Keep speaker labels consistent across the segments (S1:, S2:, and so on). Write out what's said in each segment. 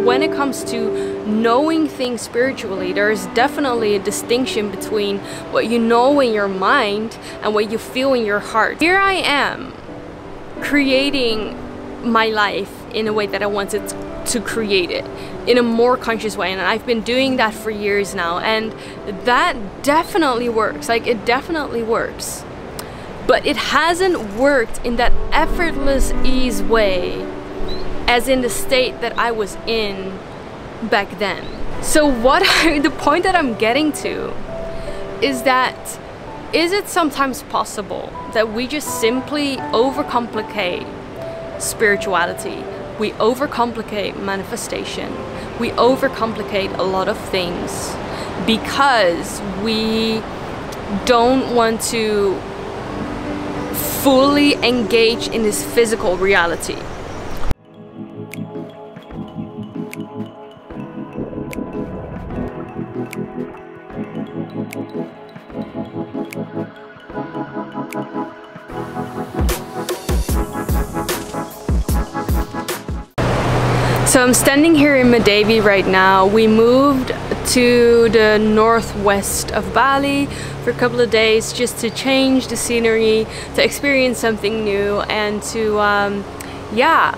S1: when it comes to knowing things spiritually, there is definitely a distinction between what you know in your mind and what you feel in your heart. Here I am creating my life in a way that I wanted to create it, in a more conscious way, and I've been doing that for years now, and that definitely works. Like, it definitely works, but it hasn't worked in that effortless ease way as in the state that I was in back then. So the point that I'm getting to is that, is it sometimes possible that we just simply overcomplicate spirituality? We overcomplicate manifestation. We overcomplicate a lot of things because we don't want to fully engage in this physical reality. So I'm standing here in Medevi right now. We moved to the northwest of Bali for a couple of days just to change the scenery, to experience something new, and to yeah,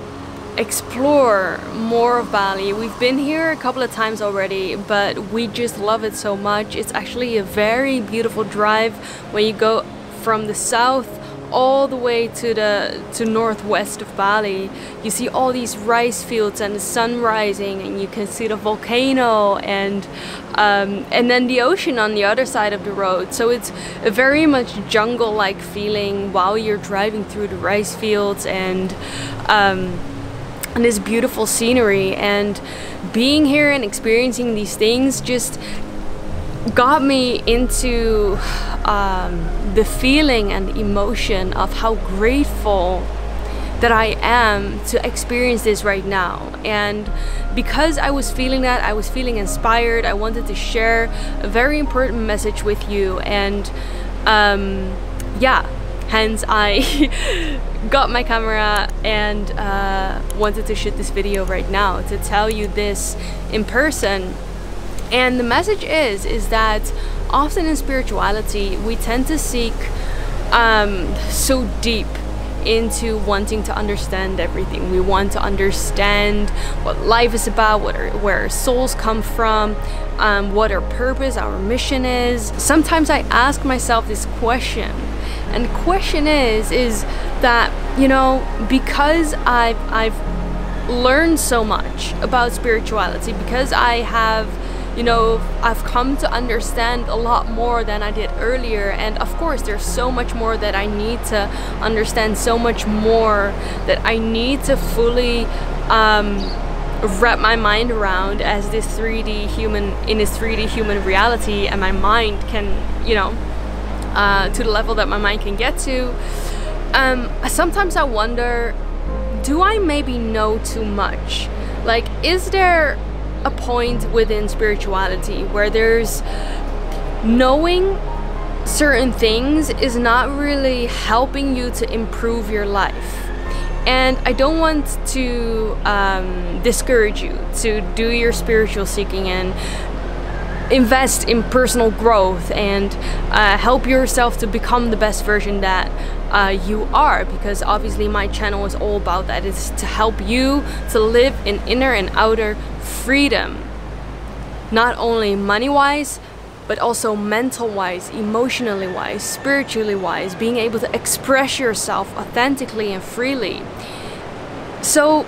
S1: explore more of Bali. We've been here a couple of times already, but we just love it so much. It's actually a very beautiful drive when you go from the south all the way to northwest of Bali. You see all these rice fields and the sun rising, and you can see the volcano and then the ocean on the other side of the road. So it's a very much jungle-like feeling while you're driving through the rice fields and this beautiful scenery. And being here and experiencing these things just got me into the feeling and emotion of how grateful that I am to experience this right now. And because I was feeling that, I was feeling inspired, I wanted to share a very important message with you. And yeah, hence I got my camera and wanted to shoot this video right now to tell you this in person. And the message is that often in spirituality we tend to seek so deep into wanting to understand everything. We want to understand what life is about, where our souls come from, what our purpose, our mission is. Sometimes I ask myself this question, and the question is that, you know, because I've learned so much about spirituality, because I have, you know, I've come to understand a lot more than I did earlier, and of course there's so much more that I need to understand, so much more that I need to fully wrap my mind around as this 3D human, in this 3D human reality, and my mind can, you know, to the level that my mind can get to. Sometimes I wonder, do I maybe know too much? Like, is there a point within spirituality where there's knowing certain things is not really helping you to improve your life? And I don't want to discourage you to do your spiritual seeking and invest in personal growth and help yourself to become the best version that you are, because obviously my channel is all about that. It's to help you to live in inner and outer freedom, not only money-wise, but also mental-wise, emotionally wise, spiritually wise, being able to express yourself authentically and freely. So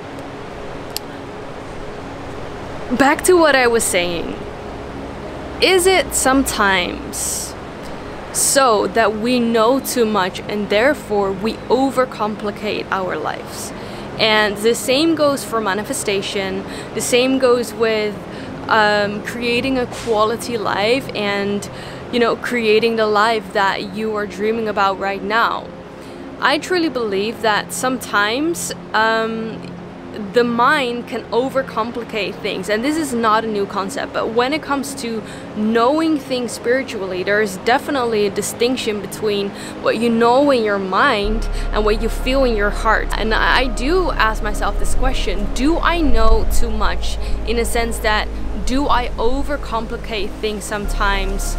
S1: back to what I was saying, is it sometimes so that we know too much and therefore we overcomplicate our lives? And the same goes for manifestation, the same goes with creating a quality life and, you know, creating the life that you are dreaming about right now. I truly believe that sometimes the mind can overcomplicate things, and this is not a new concept, but when it comes to knowing things spiritually, there is definitely a distinction between what you know in your mind and what you feel in your heart. And I do ask myself this question: do I know too much, in a sense that do I overcomplicate things sometimes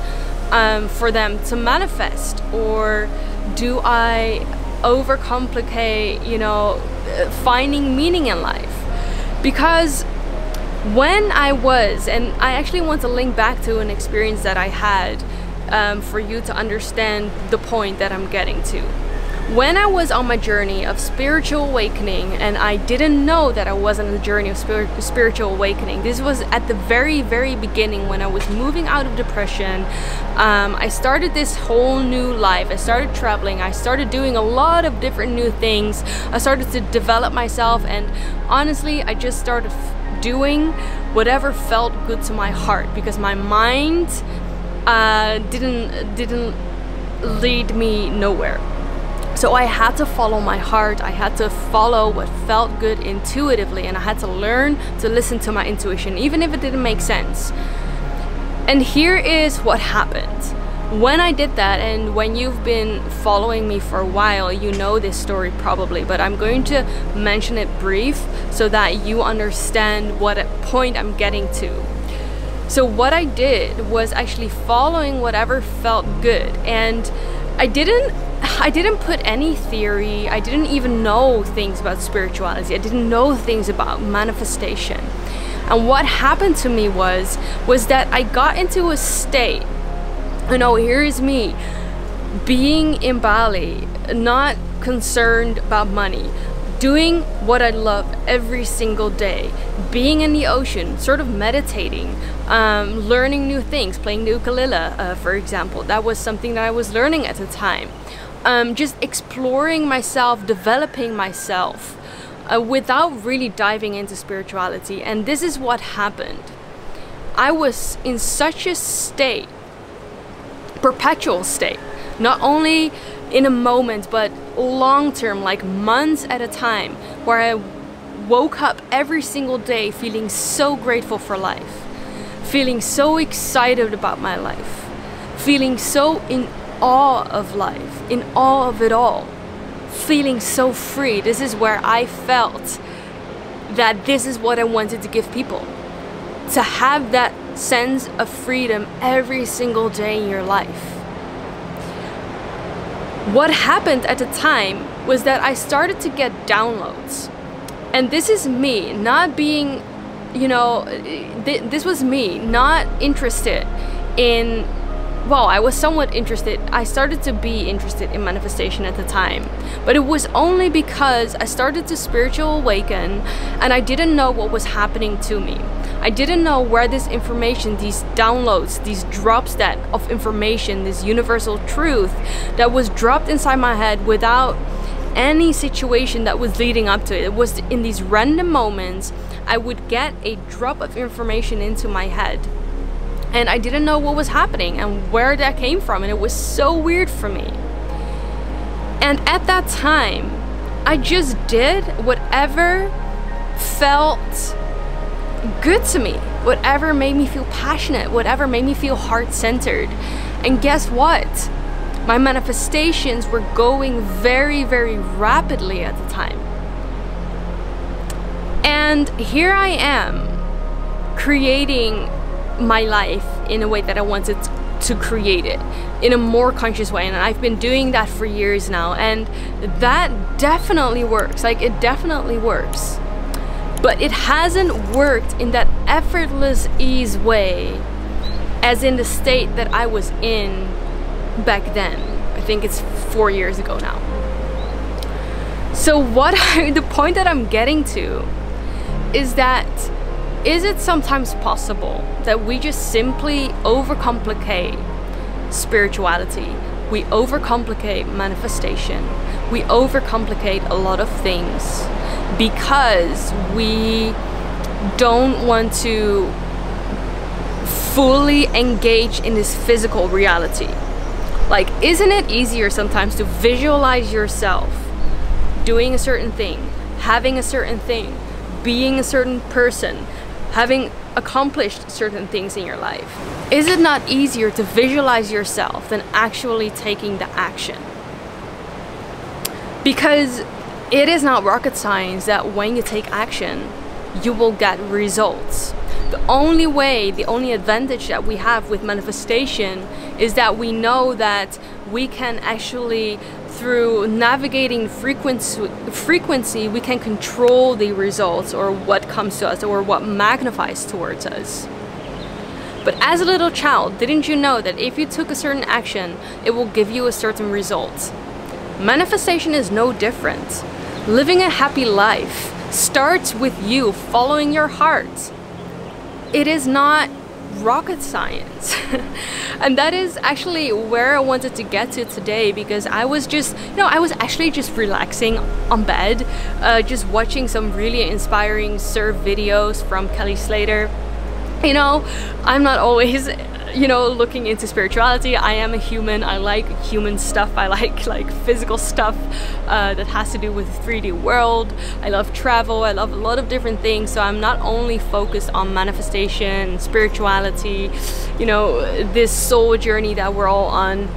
S1: for them to manifest, or do I overcomplicate, you know, finding meaning in life? Because when I was, and I actually want to link back to an experience that I had for you to understand the point that I'm getting to. When I was on my journey of spiritual awakening, and I didn't know that I was on the journey of spiritual awakening, this was at the very, very beginning when I was moving out of depression. I started this whole new life. I started traveling. I started doing a lot of different new things. I started to develop myself, and honestly, I just started doing whatever felt good to my heart, because my mind didn't lead me nowhere. So I had to follow my heart. I had to follow what felt good intuitively, and I had to learn to listen to my intuition, even if it didn't make sense. And here is what happened. When I did that, and when you've been following me for a while, you know this story probably, but I'm going to mention it brief so that you understand what point I'm getting to. So what I did was actually following whatever felt good, and I didn't put any theory. I didn't even know things about spirituality. I didn't know things about manifestation. And what happened to me was that I got into a state, you know, here is me being in Bali, not concerned about money, doing what I love every single day, being in the ocean, sort of meditating, learning new things, playing the ukulele, for example. That was something that I was learning at the time. Just exploring myself, developing myself, without really diving into spirituality. And this is what happened. I was in such a state, perpetual state, not only in a moment, but long term, like months at a time, where I woke up every single day feeling so grateful for life, feeling so excited about my life, feeling so in awe of life, in awe of it all, feeling so free. This is where I felt that this is what I wanted to give people, to have that sense of freedom every single day in your life. What happened at the time was that I started to get downloads, and this is me not being, you know, this was me not interested in, well, I was somewhat interested. I started to be interested in manifestation at the time, but it was only because I started to spiritual awaken, and I didn't know what was happening to me. I didn't know where this information, these downloads, these drops that of information, this universal truth that was dropped inside my head without any situation that was leading up to it. It was in these random moments I would get a drop of information into my head, and I didn't know what was happening and where that came from, and it was so weird for me. And at that time, I just did whatever felt good to me, whatever made me feel passionate, whatever made me feel heart-centered. And guess what? My manifestations were going very, very rapidly at the time. And here I am, creating my life in a way that I wanted to create it, in a more conscious way. And I've been doing that for years now, and that definitely works. Like, it definitely works. But it hasn't worked in that effortless ease way as in the state that I was in back then. I think it's 4 years ago now. So the point that I'm getting to is that, is it sometimes possible that we just simply overcomplicate spirituality? We overcomplicate manifestation. We overcomplicate a lot of things because we don't want to fully engage in this physical reality. Like, isn't it easier sometimes to visualize yourself doing a certain thing, having a certain thing, being a certain person, having accomplished certain things in your life? Is it not easier to visualize yourself than actually taking the action? Because it is not rocket science that when you take action, you will get results. The only way, the only advantage that we have with manifestation is that we know that we can actually, through navigating frequency, we can control the results, or what comes to us, or what magnifies towards us. But as a little child, didn't you know that if you took a certain action, it will give you a certain result? Manifestation is no different. Living a happy life starts with you following your heart. It is not rocket science. And that is actually where I wanted to get to today, because I was just, I was actually just relaxing on bed, just watching some really inspiring surf videos from Kelly Slater. I'm not always looking into spirituality. I am a human. I like human stuff. I like physical stuff that has to do with the 3D world. I love travel. I love a lot of different things. So I'm not only focused on manifestation, spirituality, this soul journey that we're all on.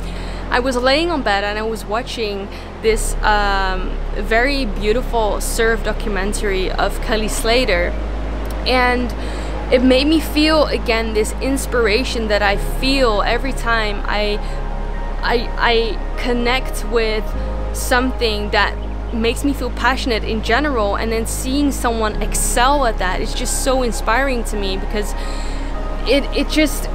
S1: I was laying on bed and I was watching this very beautiful surf documentary of Kelly Slater, and it made me feel again this inspiration that I feel every time I connect with something that makes me feel passionate in general, and then seeing someone excel at that is just so inspiring to me, because it just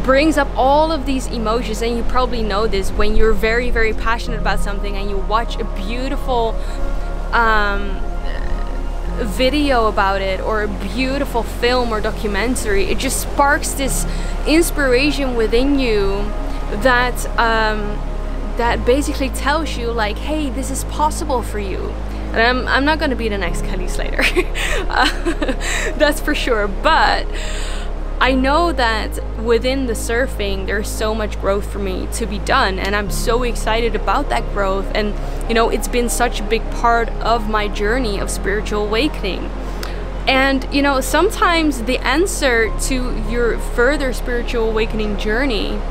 S1: brings up all of these emotions. And you probably know this when you're very, very passionate about something and you watch a beautiful video about it, or a beautiful film or documentary. It just sparks this inspiration within you that that basically tells you like, hey, this is possible for you. And I'm not gonna be the next Kelly Slater, that's for sure, but I know that within the surfing there's so much growth for me to be done, and I'm so excited about that growth. And it's been such a big part of my journey of spiritual awakening. And sometimes the answer to your further spiritual awakening journey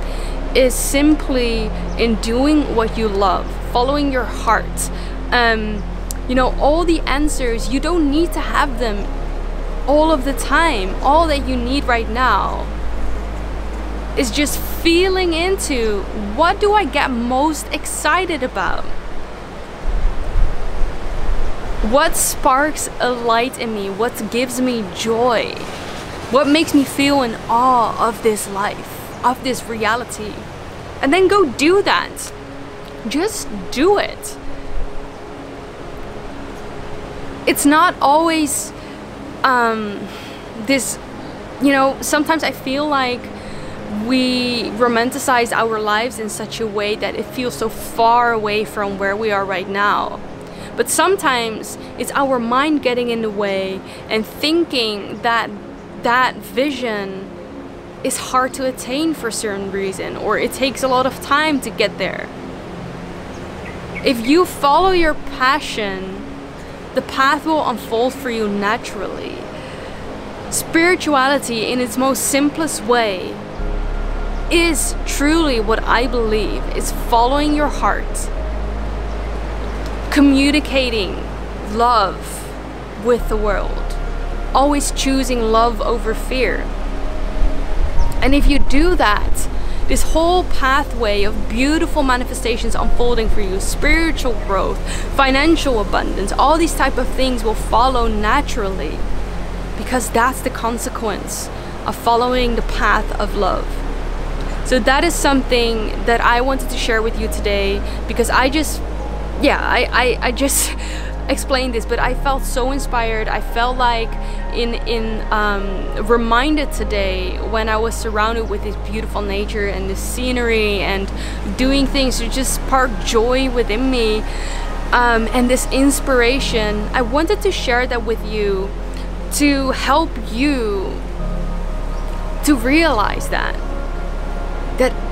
S1: is simply in doing what you love, following your heart. All the answers, you don't need to have them all of the time. All that you need right now is just feeling into, what do I get most excited about? What sparks a light in me? What gives me joy? What makes me feel in awe of this life, of this reality? And then go do that. Just do it. It's not always this, sometimes I feel like we romanticize our lives in such a way that it feels so far away from where we are right now. But sometimes it's our mind getting in the way and thinking that that vision is hard to attain for a certain reason, or it takes a lot of time to get there. If you follow your passion, the path will unfold for you naturally. Spirituality in its most simplest way is truly what I believe is following your heart, communicating love with the world, always choosing love over fear. And if you do that, this whole pathway of beautiful manifestations unfolding for you, spiritual growth, financial abundance, all these type of things will follow naturally, because that's the consequence of following the path of love. So that is something that I wanted to share with you today, because I just explained this, but I felt so inspired. I felt like reminded today when I was surrounded with this beautiful nature and this scenery and doing things to just spark joy within me, and this inspiration. I wanted to share that with you to help you to realize that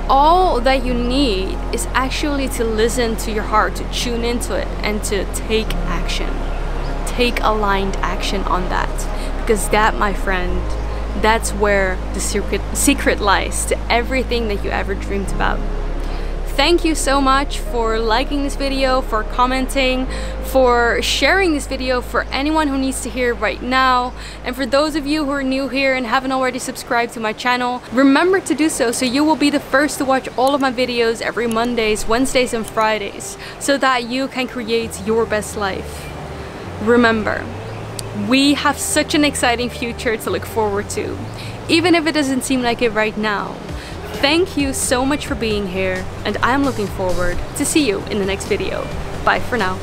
S1: all that you need is actually to listen to your heart, to tune into it, and to take action. take aligned action on that, because that, my friend, that's where the secret lies to everything that you ever dreamed about. Thank you so much for liking this video, for commenting, for sharing this video for anyone who needs to hear it right now. And for those of you who are new here and haven't already subscribed to my channel, remember to do so you will be the first to watch all of my videos every Mondays, Wednesdays and Fridays, so that you can create your best life. Remember, we have such an exciting future to look forward to, even if it doesn't seem like it right now. Thank you so much for being here, and I'm looking forward to see you in the next video. Bye for now.